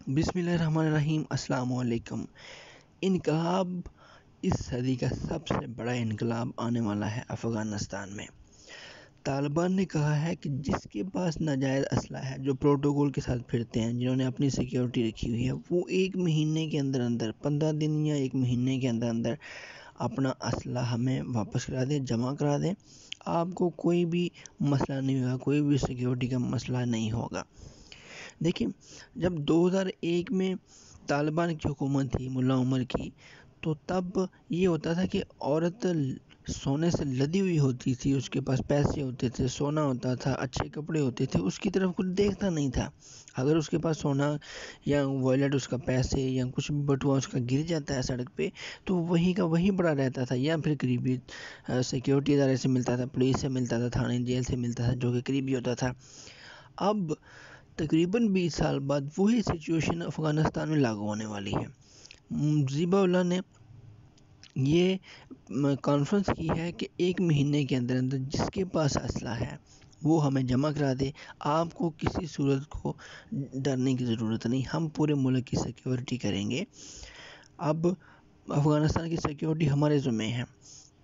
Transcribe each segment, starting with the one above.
बिस्मिल्लाहिर्रहमानिर्रहीम। अस्सलाम वालेकुम। इनकलाब इस सदी का सबसे बड़ा इनकलाब आने वाला है अफ़गानिस्तान में। तालिबान ने कहा है कि जिसके पास नाजायज़ असला है, जो प्रोटोकॉल के साथ फिरते हैं, जिन्होंने अपनी सिक्योरिटी रखी हुई है, वो 1 महीने के अंदर अंदर 15 दिन या 1 महीने के अंदर अंदर अपना असला हमें वापस करा दें, जमा करा दें। आपको कोई भी मसला नहीं होगा, कोई भी सिक्योरिटी का मसला नहीं होगा। देखिए, जब 2001 में तालिबान की हुकूमत थी मुल्ला उमर की, तो तब ये होता था कि औरत सोने से लदी हुई होती थी, उसके पास पैसे होते थे, सोना होता था, अच्छे कपड़े होते थे, उसकी तरफ कुछ देखता नहीं था। अगर उसके पास सोना या वॉलेट, उसका पैसे या कुछ भी बटुआ उसका गिर जाता है सड़क पे, तो वहीं का वहीं पड़ा रहता था, या फिर करीबी सिक्योरिटी इदारे से मिलता था, पुलिस से मिलता था, थाने जेल से मिलता था, जो कि करीबी होता था। अब तकरीबन 20 साल बाद वही सिचुएशन अफ़गानिस्तान में लागू होने वाली है। ज़िबाउल्लाह ने ये कॉन्फ्रेंस की है कि 1 महीने के अंदर अंदर जिसके पास असला है वो हमें जमा करा दे। आपको किसी सूरत को डरने की ज़रूरत नहीं, हम पूरे मुल्क की सिक्योरिटी करेंगे। अब अफ़गानिस्तान की सिक्योरिटी हमारे ज़िम्मे है।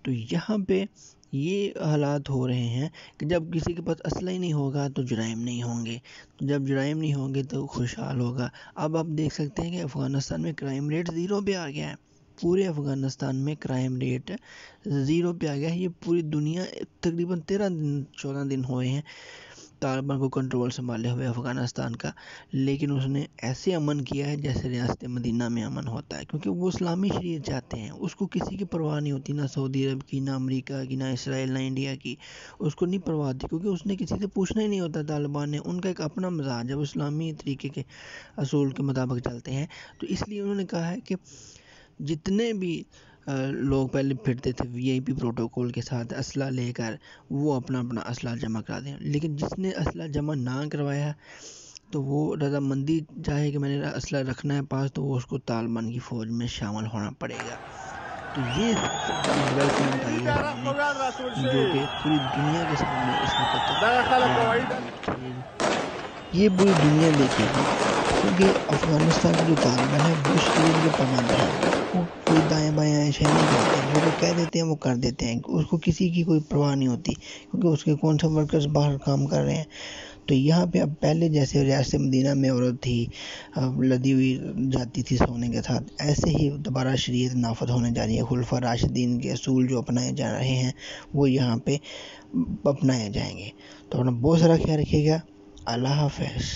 तो यहाँ पे ये हालात हो रहे हैं कि जब किसी के पास असला ही नहीं होगा तो जुराइम नहीं होंगे, तो जब जुराइम नहीं होंगे तो खुशहाल होगा। अब आप देख सकते हैं कि अफ़गानिस्तान में क्राइम रेट 0 पे आ गया है। पूरे अफ़गानिस्तान में क्राइम रेट 0 पे आ गया है। ये पूरी दुनिया, तकरीबन 14 दिन हुए हैं तालिबान को कंट्रोल संभाले हुए अफ़गानिस्तान का, लेकिन उसने ऐसे अमन किया है जैसे रियासत मदीना में अमन होता है, क्योंकि वो इस्लामी शरीयत चाहते हैं। उसको किसी की परवाह नहीं होती, ना सऊदी अरब की, ना अमेरिका की, ना इसराइल, ना इंडिया की, उसको नहीं परवाह होती, क्योंकि उसने किसी से पूछना ही नहीं होता। तालिबान ने, उनका एक अपना मिजाज है, वो इस्लामी तरीके के असूल के मुताबिक चलते हैं। तो इसलिए उन्होंने कहा है कि जितने भी लोग पहले फिरते थे वीआईपी प्रोटोकॉल के साथ असला लेकर, वो अपना अपना असला जमा करा दें। लेकिन जिसने असला जमा ना करवाया, तो वो रजामंदी चाहे कि मैंने असला रखना है पास, तो वो उसको तालिबान की फ़ौज में शामिल होना पड़ेगा। तो ये डेवलपमेंट आई है सामने, जो कि पूरी दुनिया के सामने इस वक्त ये पूरी दुनिया देखेगी, क्योंकि अफ़गानिस्तान की जो तालिबान है वो शरीयत के पाबंद है। वो कोई दाएं बाएं ऐसे नहीं करते, जो वो कह देते हैं वो कर देते हैं। उसको किसी की कोई परवाह नहीं होती, क्योंकि उसके कौन से वर्कर्स बाहर काम कर रहे हैं। तो यहाँ पे अब पहले जैसे रियासत मदीना में औरत थी, लदी हुई जाती थी सोने के साथ, ऐसे ही दोबारा शरीयत नाफद होने जा रही है। खुलफा राशिदीन के असूल जो अपनाए जा रहे हैं वो यहाँ पे अपनाए जाएंगे। तो अपना बहुत सारा ख्याल रखिएगा। अल्लाह हाफ़िज़।